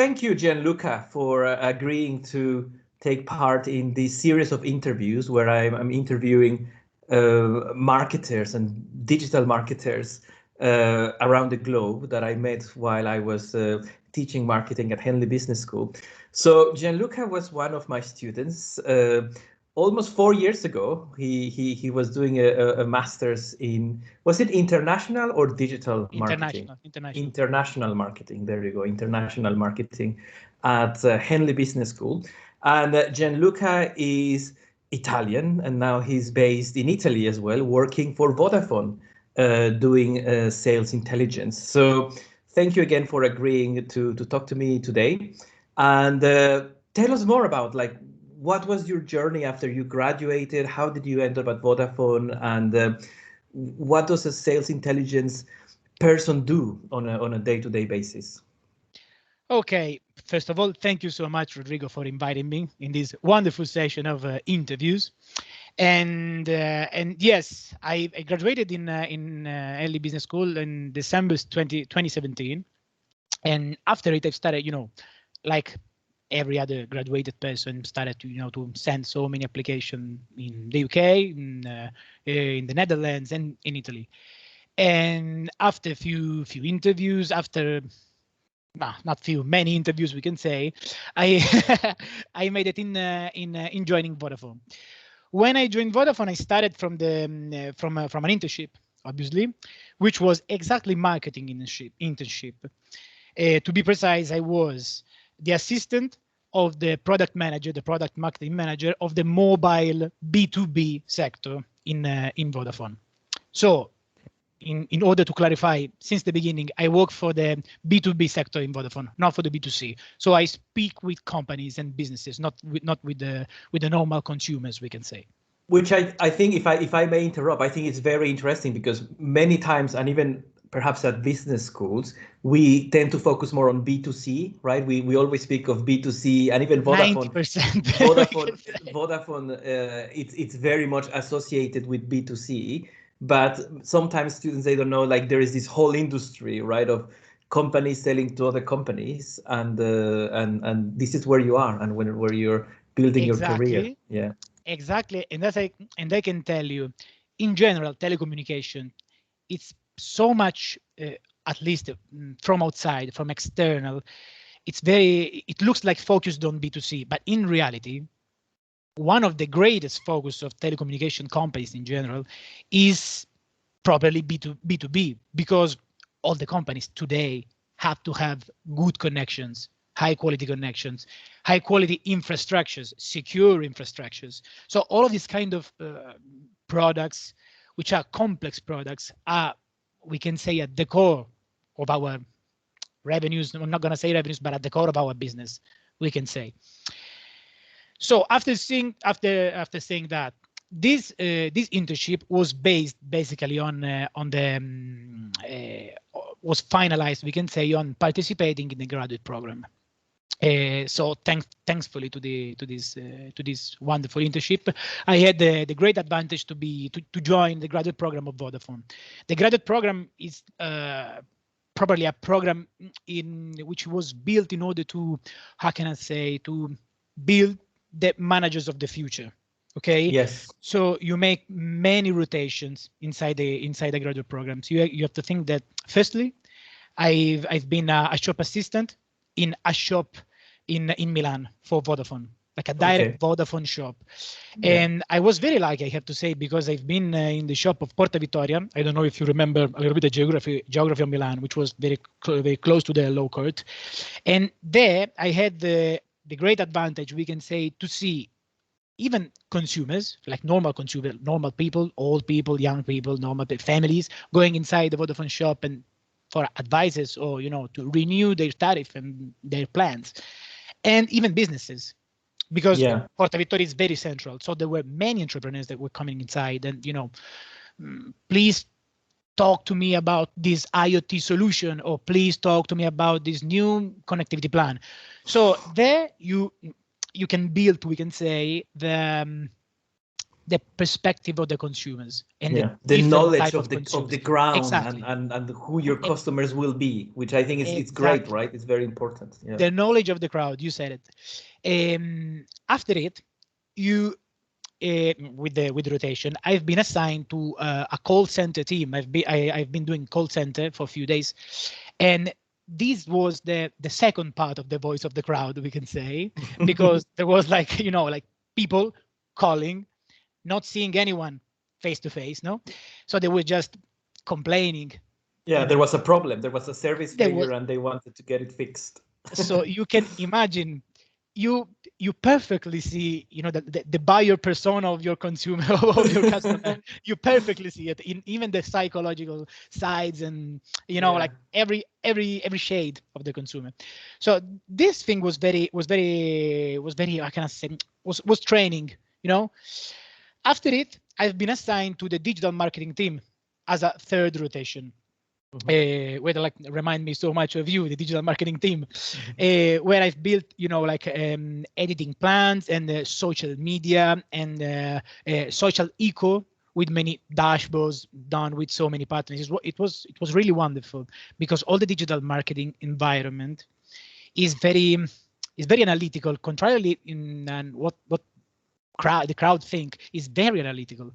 thank you, Gianluca, for agreeing to take part in this series of interviews where I'm interviewing marketers and digital marketers around the globe that I met while I was teaching marketing at Henley Business School. So Gianluca was one of my students. Almost 4 years ago, he was doing a master's in, was it international or digital marketing? International marketing. There you go, international marketing at Henley Business School. And Gianluca is Italian, and now he's based in Italy as well, working for Vodafone, doing sales intelligence. So thank you again for agreeing to talk to me today. And tell us more about, like, what was your journey after you graduated? How did you end up at Vodafone? And what does a sales intelligence person do on a day-to-day basis? Okay, first of all, thank you so much, Rodrigo, for inviting me in this wonderful session of interviews. And yes, I graduated in Henley Business School in December 2017. And after it, I started, like every other graduated person, started to, to send so many applications in the UK, in the Netherlands, and in Italy. And after a few interviews, after many interviews, we can say, I I made it in joining Vodafone. When I joined Vodafone, I started from the from an internship, obviously, which was exactly marketing internship. To be precise, I was the assistant of the product manager, the product marketing manager of the mobile B2B sector in Vodafone. So, in order to clarify, since the beginning, I work for the B2B sector in Vodafone, not for the B2C. So I speak with companies and businesses, not with the normal consumers, we can say. Which I think, if I may interrupt, I think it's very interesting because many times, and even perhaps at business schools, we tend to focus more on B2C, right? We always speak of B2C, and even Vodafone. 90%. Vodafone, it's very much associated with B2C, but sometimes students, they don't know, like, there is this whole industry, right, of companies selling to other companies, and this is where you are, and where you're building your career. Yeah. Exactly, and I can tell you, in general, telecommunication, it's so much, at least from outside, from external, it looks like focused on B2C, but in reality, one of the greatest focus of telecommunication companies in general is probably B2B, because all the companies today have to have good connections, high quality connections, high quality infrastructures, secure infrastructures. So all of these kind of products, which are complex products, are, we can say, at the core of our revenues. I'm not going to say revenues, but at the core of our business, we can say. So after saying that, this internship was based basically on was finalized, we can say, on participating in the graduate program. So thankfully to this wonderful internship, I had the great advantage to join the graduate program of Vodafone. The graduate program is probably a program in which was built in order to, how can I say, to build the managers of the future. Okay. Yes. So you make many rotations inside the graduate programs. You have to think that, firstly, I've been a shop assistant in a shop in Milan for Vodafone, like a direct Vodafone shop. And I was very lucky, I have to say, because I've been in the shop of Porta Vittoria. I don't know if you remember a little bit of geography of Milan, which was very close to the Law Court. And there I had the great advantage, we can say, to see even consumers, like normal consumers, normal people, old people, young people, normal families, going inside the Vodafone shop and for advices, or to renew their tariff and their plans, and even businesses, because Porta Vittoria is very central. So there were many entrepreneurs that were coming inside, and please talk to me about this IoT solution, or please talk to me about this new connectivity plan. So there you can build, we can say, the the perspective of the consumers and the different knowledge type of the ground exactly. and who your customers will be, which I think is it's great, right? It's very important. Yeah. The knowledge of the crowd, you said it. After it, you with the rotation, I've been assigned to a call center team. I've been doing call center for a few days, and this was the second part of the voice of the crowd, we can say, because there was like, you know, like people calling, not seeing anyone face to face, no, so they were just complaining. Yeah, there was a problem. There was a service failure, and they wanted to get it fixed. So you can imagine, you perfectly see, you know, the buyer persona of your consumer, of your customer. You perfectly see it in even the psychological sides, and you know, like every shade of the consumer. So this thing was very I can say was training, you know. After it, I've been assigned to the digital marketing team as a third rotation. Where like remind me so much of you, the digital marketing team, where I've built, you know, like editing plans and social media and social eco with many dashboards done with so many partners. It was really wonderful, because all the digital marketing environment is very analytical, contrarily in what the crowd think is very analytical.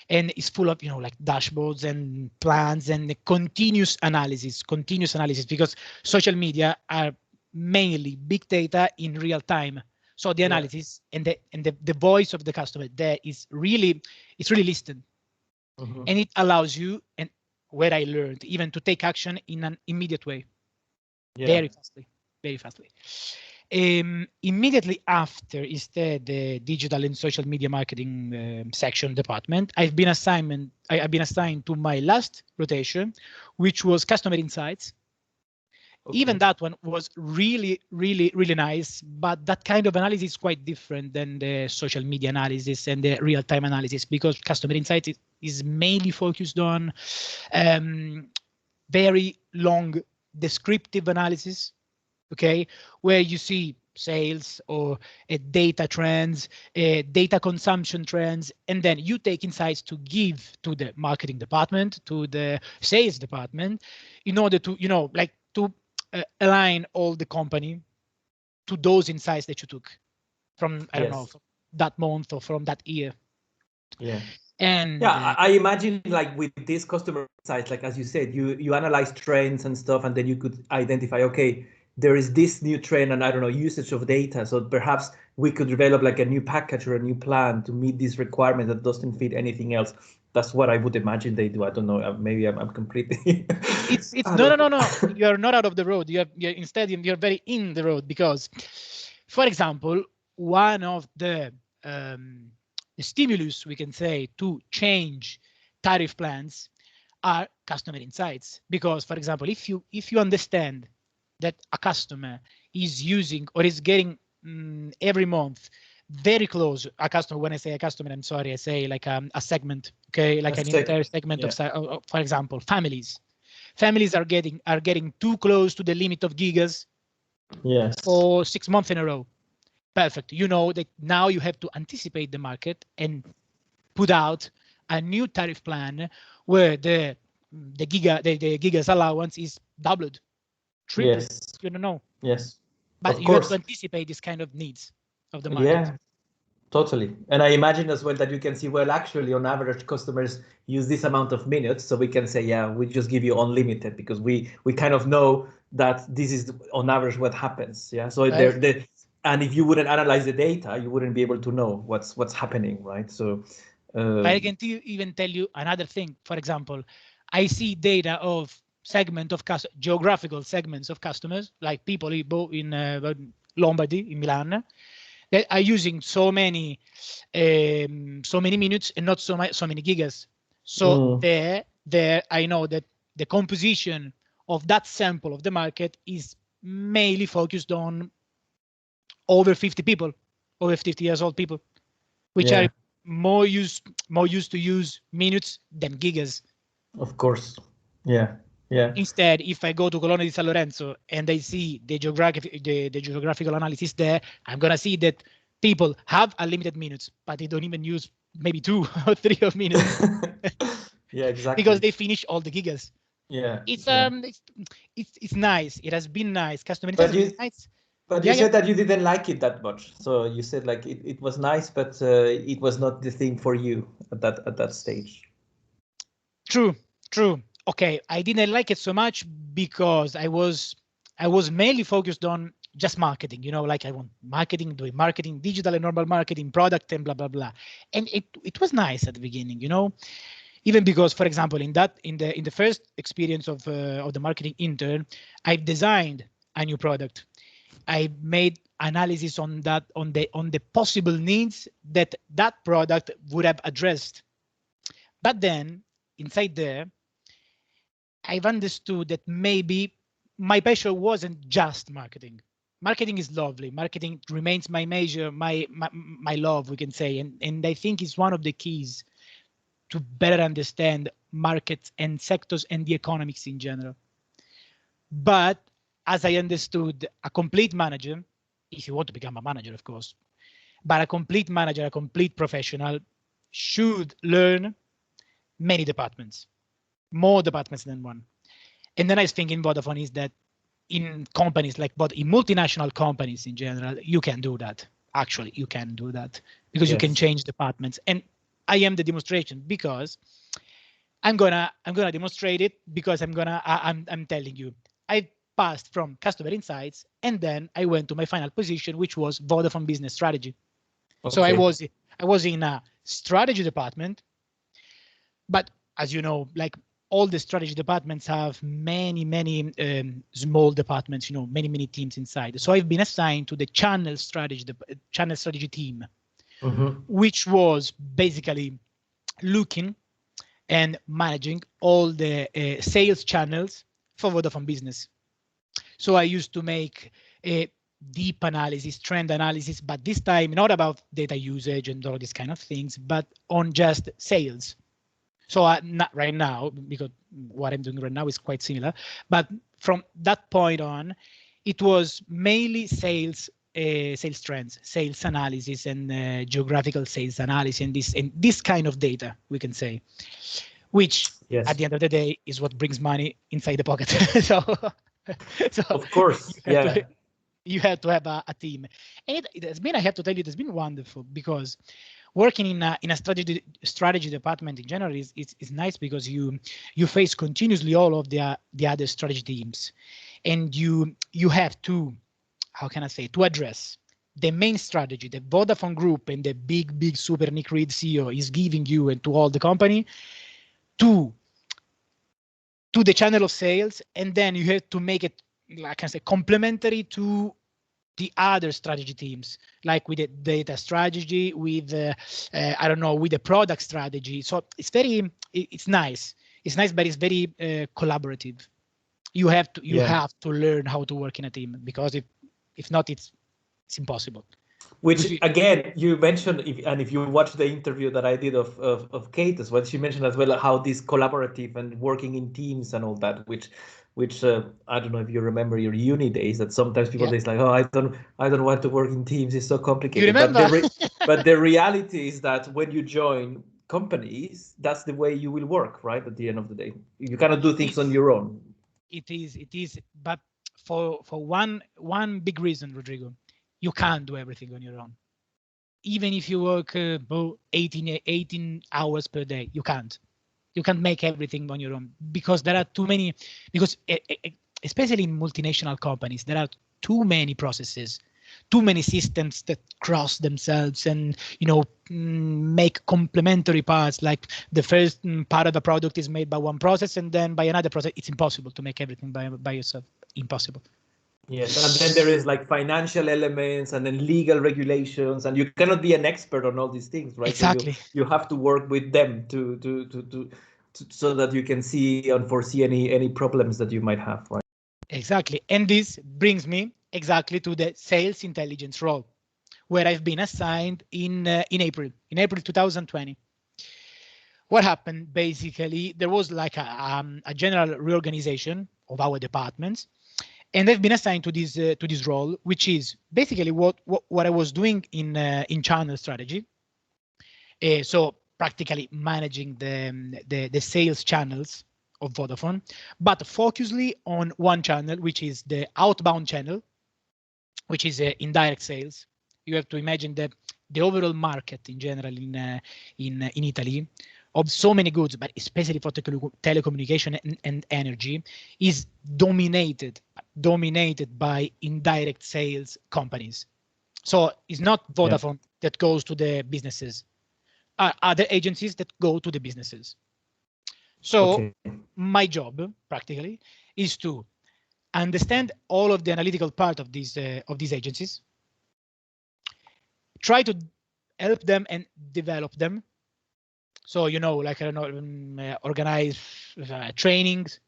And it's full of, you know, like dashboards and plans and continuous analysis, because social media are mainly big data in real time. So the analysis and the voice of the customer there is really, listened. And it allows you, and where I learned, even to take action in an immediate way, very fastly. Immediately after is the digital and social media marketing section department. I've been assigned to my last rotation, which was customer insights. Even that one was really nice, but that kind of analysis is quite different than the social media analysis and the real-time analysis, because customer insights is mainly focused on very long descriptive analysis, okay, where you see sales or data trends, data consumption trends, and then you take insights to give to the marketing department, to the sales department, in order to, you know, like to align all the company to those insights that you took from, I don't know, from that month or from that year. And I imagine, like with these customer insights, like as you said, you analyze trends and stuff, and then you could identify, okay, there is this new trend, and I don't know, usage of data. So perhaps we could develop like a new package or a new plan to meet this requirement that doesn't fit anything else. That's what I would imagine they do. I don't know. Maybe I'm completely. It's no. You're not out of the road. Instead you're very in the road, because, for example, one of the stimulus, we can say, to change tariff plans are customer insights. Because, for example, if you understand that a customer is using or is getting every month very close, a customer, when I say a customer, I'm sorry, I say like a segment, okay, like an entire segment of, for example, families are getting too close to the limit of gigas for 6 months in a row. Perfect. You know that now you have to anticipate the market and put out a new tariff plan where the gigas allowance is doubled, tripled. You don't know. But you have to anticipate this kind of needs of the market. Yeah, totally. And I imagine as well that you can see, well, actually, on average, customers use this amount of minutes. So we can say, yeah, we just give you unlimited, because we kind of know that this is on average what happens. Yeah. So and if you wouldn't analyze the data, you wouldn't be able to know what's happening, right? So I can even tell you another thing. For example, I see data of geographical segments of customers, like people in Lombardy, in Milan, that are using so many minutes and not so many gigas. So there I know that the composition of that sample of the market is mainly focused on over 50 people, over 50 years old people, which are more used to use minutes than gigas. Of course. Yeah. Instead, if I go to Colonna di San Lorenzo and I see the geographical analysis there, I'm gonna see that people have unlimited minutes, but they don't even use maybe 2 or 3 of minutes. Yeah, exactly. Because they finish all the gigas. Yeah. It's Yeah. it's nice. It has been nice. Customer insights But has been nice. but you Yeah, yeah. said that you didn't like it that much. So you said like it was nice, but it was not the thing for you at that stage. True, true. Okay, I didn't like it so much because I was mainly focused on just marketing. You know, like I want marketing, doing marketing, digital and normal marketing, product, and blah blah blah. And it was nice at the beginning. You know, even because, for example, in the first experience of the marketing intern, I've designed a new product. I made analysis on that on the possible needs that that product would have addressed. But then inside there, I've understood that maybe my passion wasn't just marketing. Marketing is lovely. Marketing remains my major, my love, we can say, and I think it's one of the keys to better understand markets and sectors and the economics in general. But as I understood, a complete manager, if you want to become a manager, of course, but a complete manager, a complete professional, should learn many departments, more departments than one. And then I think in Vodafone is that in companies like, but in multinational companies in general, you can do that. Actually, you can do that because you can change departments. And I am the demonstration because I'm gonna demonstrate it because I'm telling you, I passed from customer insights and then I went to my final position, which was Vodafone business strategy. Okay. So I was in a strategy department, but as you know, like all the strategy departments have many small departments, you know, many teams inside. So I've been assigned to the channel strategy team, which was basically looking and managing all the sales channels for Vodafone Business. So I used to make a deep analysis, trend analysis, but this time not about data usage and all these kind of things, but on just sales. So not right now, because what I'm doing right now is quite similar. But from that point on, it was mainly sales trends, sales analysis, and geographical sales analysis, and this kind of data, we can say, which at the end of the day is what brings money inside the pocket. so of course, you have to have a team, and it has been. I have to tell you, it has been wonderful because working in a strategy department in general is nice because you face continuously all of the other strategy teams, and you have to, how can I say, to address the main strategy the Vodafone Group and the big super Nick Reed CEO is giving you and to all the company to the channel of sales, and then you have to make it, like I say, complementary to the other strategy teams, like with the data strategy, with I don't know, with the product strategy. So it's nice. It's nice, but it's very collaborative. You have to learn how to work in a team because if not, it's impossible. Which again, you mentioned, if you watch the interview that I did of Kate as well, she mentioned as well how this collaborative and working in teams and all that, which I don't know if you remember your uni days, that sometimes people say like, oh, I don't want to work in teams, it's so complicated. You remember? But the reality is that when you join companies, that's the way you will work, right? At the end of the day, you cannot do things on your own. It is, but for one big reason, Rodrigo, you can't do everything on your own. Even if you work 18 hours per day, you can't make everything on your own because there are too many, because especially in multinational companies, there are too many processes, too many systems that cross themselves and, you know, make complementary parts. Like the first part of the product is made by one process and then by another process. It's impossible to make everything by yourself. Impossible. Yes, and then there is like financial elements and then legal regulations, and you cannot be an expert on all these things, right? Exactly. So you have to work with them to so that you can see and foresee any problems that you might have, right? Exactly. And this brings me exactly to the sales intelligence role, where I've been assigned in April 2020. What happened? Basically, there was like a general reorganization of our departments, and I've been assigned to this role, which is basically what I was doing in channel strategy, So practically managing the sales channels of Vodafone, but focusly on one channel, which is the outbound channel, which is indirect sales. You have to imagine that the overall market in general in Italy of so many goods, but especially for telecommunication and energy, is dominated by indirect sales companies. So it's not Vodafone that goes to the businesses, other agencies that go to the businesses. So my job practically is to understand all of the analytical part of these agencies, try to help them and develop them. So, you know, like, I don't know, organize trainings,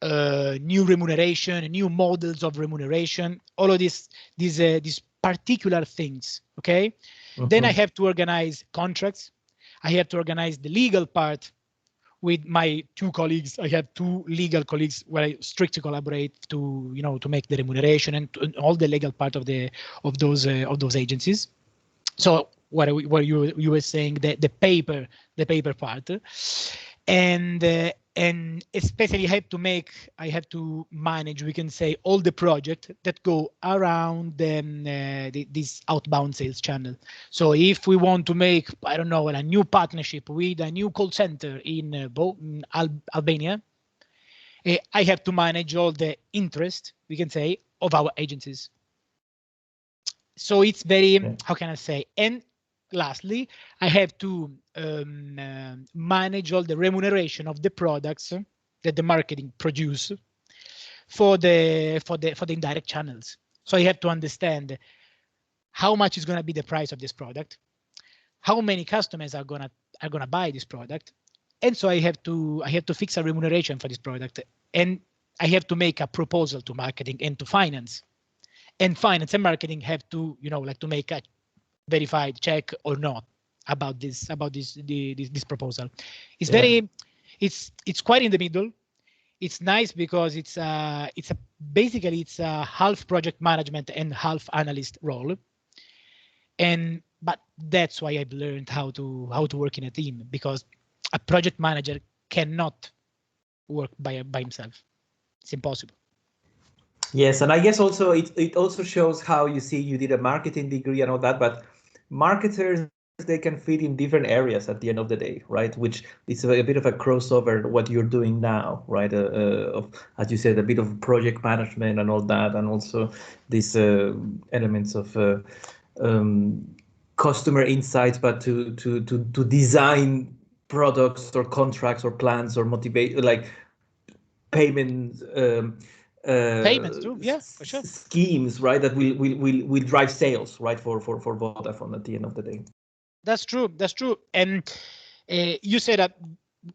new remuneration, new models of remuneration, all of these particular things, okay? Then I have to organize contracts. I have to organize the legal part with my two colleagues. I have two legal colleagues where I strictly collaborate to, you know, to make the remuneration and all the legal part of those agencies. So what you were saying, the paper part, and especially I have to manage, we can say, all the projects that go around this outbound sales channel. So if we want to make, I don't know, a new partnership with a new call center in Albania, I have to manage all the interest, we can say, of our agencies. So it's very, how can I say? And lastly, I have to manage all the remuneration of the products that the marketing produce for the indirect channels. So I have to understand how much is going to be the price of this product, how many customers are gonna buy this product, and so I have to fix a remuneration for this product, and I have to make a proposal to marketing and to finance. And finance and marketing have to, you know, like to make a verified check or not about this proposal. It's very, it's quite in the middle. It's nice because it's basically it's a half project management and half analyst role. But that's why I've learned how to work in a team, because a project manager cannot work by himself. It's impossible. Yes, and I guess also it also shows how you did a marketing degree and all that, but marketers, they can fit in different areas at the end of the day, right? Which is a bit of a crossover what you're doing now, right? Of, as you said, a bit of project management and all that, and also these elements of customer insights, but to design products or contracts or plans or motivate, like payment payments too, yeah, for sure. schemes, right? That will drive sales, right? For Vodafone at the end of the day. That's true. That's true. And you said a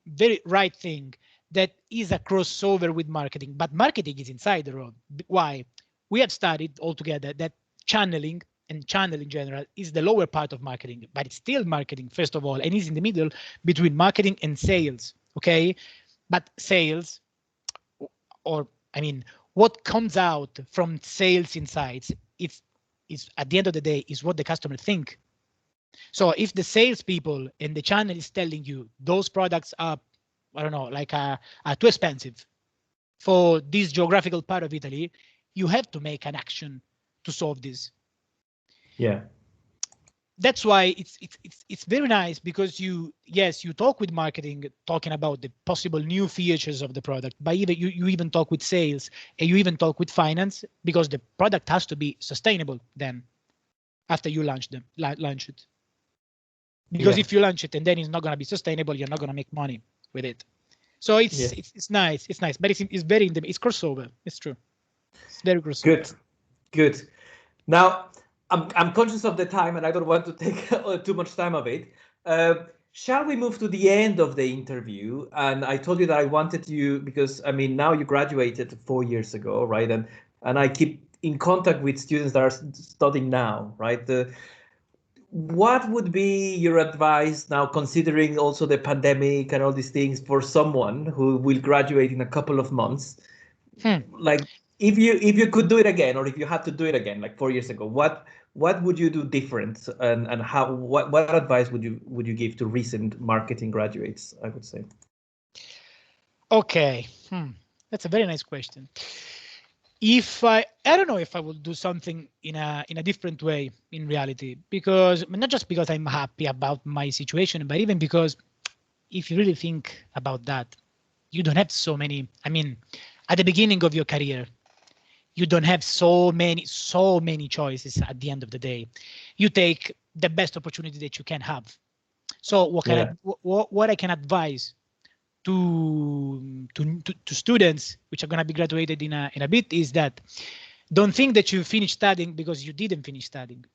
very right thing, that is a crossover with marketing, but marketing is inside the role. Why? We have studied altogether that channeling and channel in general is the lower part of marketing, but it's still marketing first of all, and is in the middle between marketing and sales. Okay, but sales, or I mean, what comes out from sales insights, it's at the end of the day is what the customer think. So if the salespeople and the channel is telling you those products are, I don't know, like are too expensive for this geographical part of Italy, you have to make an action to solve this. Yeah. That's why it's very nice, because you talk with marketing, talking about the possible new features of the product, but even you even talk with sales, and you even talk with finance, because the product has to be sustainable then after you launch it. Because if you launch it and then it's not going to be sustainable, you're not going to make money with it. So it's nice, but it's very it's crossover. It's true. It's very crossover. Good. Now, I'm conscious of the time, and I don't want to take too much time of it. Shall we move to the end of the interview? And I told you that I wanted you, because I mean, now you graduated 4 years ago, right? And I keep in contact with students that are studying now, right? What would be your advice now, considering also the pandemic and all these things, for someone who will graduate in a couple of months? Like, if you could do it again, or if you had to do it again, like 4 years ago, what would you do different, and how what advice would you give to recent marketing graduates, I would say? Okay, that's a very nice question. If I don't know if I will do something in a different way in reality, because not just because I'm happy about my situation, but even because if you really think about that, you don't have so many. I mean, at the beginning of your career, you don't have so many choices at the end of the day. You take the best opportunity that you can have. So what I can advise to students which are going to be graduated in a bit is that don't think that you finished studying, because you didn't finish studying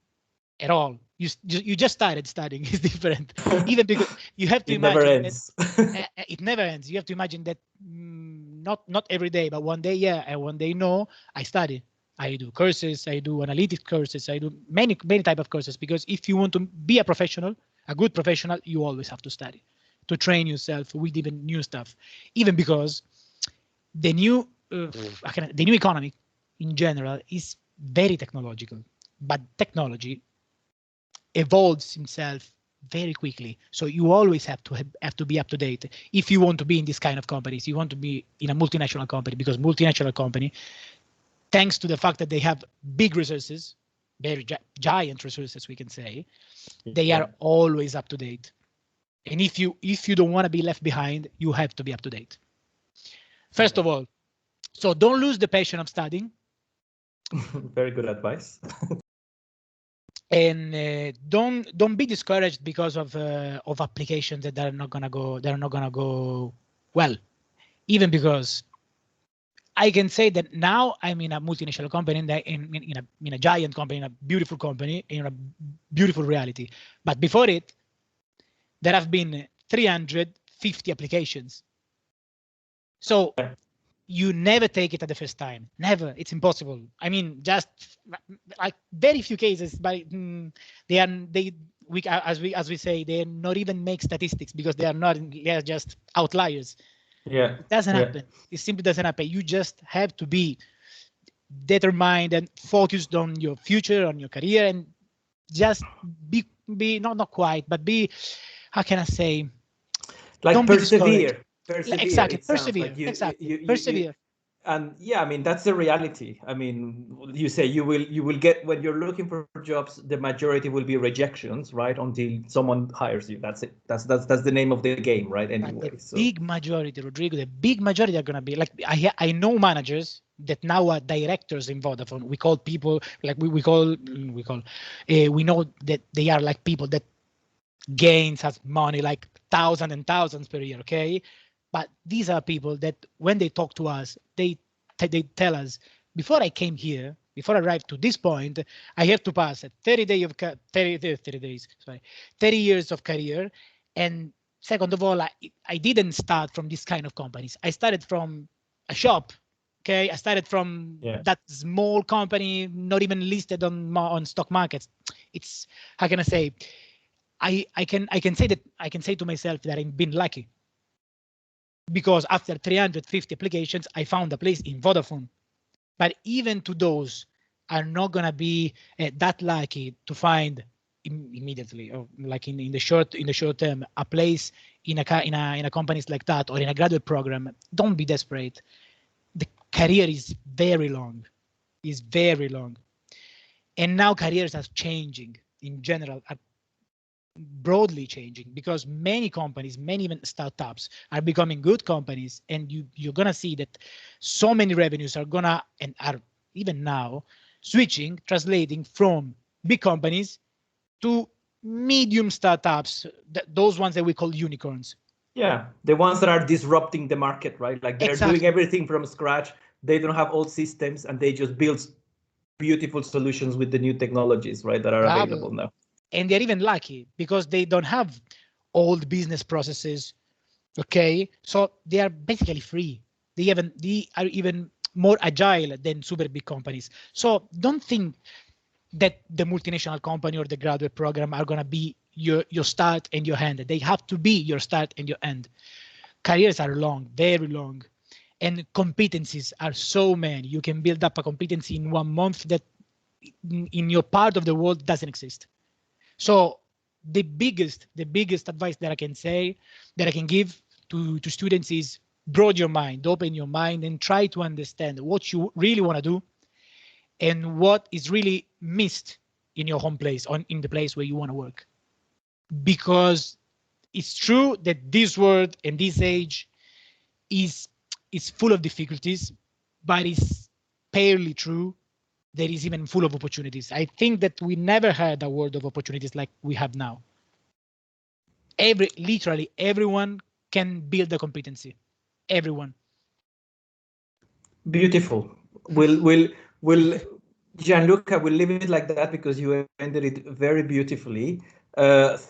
at all. You just started studying. It's different. Even because you have to it never imagine ends. that it never ends. You have to imagine that not every day, but one day yeah, and one day no. I study. I do courses. I do analytic courses. I do many type of courses, because if you want to be a professional, a good professional, you always have to study to train yourself with even new stuff. Even because the new the new economy in general is very technological, but technology evolves himself very quickly. So you always have to be up to date if you want to be in this kind of companies. You want to be in a multinational company, because multinational company, thanks to the fact that they have big resources, very giant resources, we can say, they are always up to date. And if you don't want to be left behind, you have to be up to date. First of all, so don't lose the passion of studying. Very good advice. And don't be discouraged because of applications that are not gonna go well. Even because I can say that now I'm in a multinational company, in a giant company, in a beautiful company, in a beautiful reality. But before it, there have been 350 applications. So you never take it at the first time. Never. It's impossible. I mean, just like very few cases, but as we say, they not even make statistics, because they are just outliers. Yeah. It doesn't happen. It simply doesn't happen. You just have to be determined and focused on your future, on your career, and just be not quite, but be, how can I say, like don't be discouraged. persevere. Exactly, It sounds persevere. like you Exactly, persevere. and yeah, I mean, that's the reality. I mean, you say you will get, when you're looking for jobs, the majority will be rejections, right? Until someone hires you. That's it. That's the name of the game, right? But the Anyway, so big majority, Rodrigo, the big majority are going to be like, I know managers that now are directors in Vodafone. We call people like we know that they are like people that gains has money like thousands and thousands per year. Okay, but these are people that when they talk to us, they tell us, before I came here, before I arrived to this point, I have to pass 30 days, sorry, 30 years of career. And second of all, I didn't start from this kind of companies. I started from a shop. Okay, I started from that small company, not even listed on stock markets. It's, how can I say? I can say to myself that I've been lucky, because after 350 applications, I found a place in Vodafone. But even to those are not gonna be that lucky to find immediately, or like in the short term, a place in a companies like that, or in a graduate program. Don't be desperate. The career is very long, and now careers are changing in general, are broadly changing, because many companies, many even startups, are becoming good companies, and you're gonna see that so many revenues are gonna, and are even now switching, translating from big companies to medium startups, those ones that we call unicorns. yeah, the ones that are disrupting the market, right? Like they're doing everything from scratch. They don't have old systems, and they just build beautiful solutions with the new technologies, right, that are available now. And they're even lucky because they don't have old business processes. Okay, so they are basically free. They are even more agile than super big companies. So don't think that the multinational company or the graduate program are gonna be your start and your end. They have to be your start and your end. Careers are long, very long, And competencies are so many. You can build up a competency in 1 month that in your part of the world doesn't exist. So the biggest advice that I can say, that I can give to students is broaden your mind, open your mind, and try to understand what you really want to do and what is really missed in your home place, in the place where you want to work. Because it's true that this world and this age is full of difficulties, but it's fairly true that is even full of opportunities. I think that we never had a world of opportunities like we have now. Literally everyone can build a competency. Everyone. Beautiful. Gianluca, we'll leave it like that because you ended it very beautifully.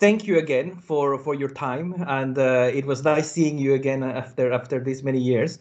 Thank you again for your time, and it was nice seeing you again after these many years.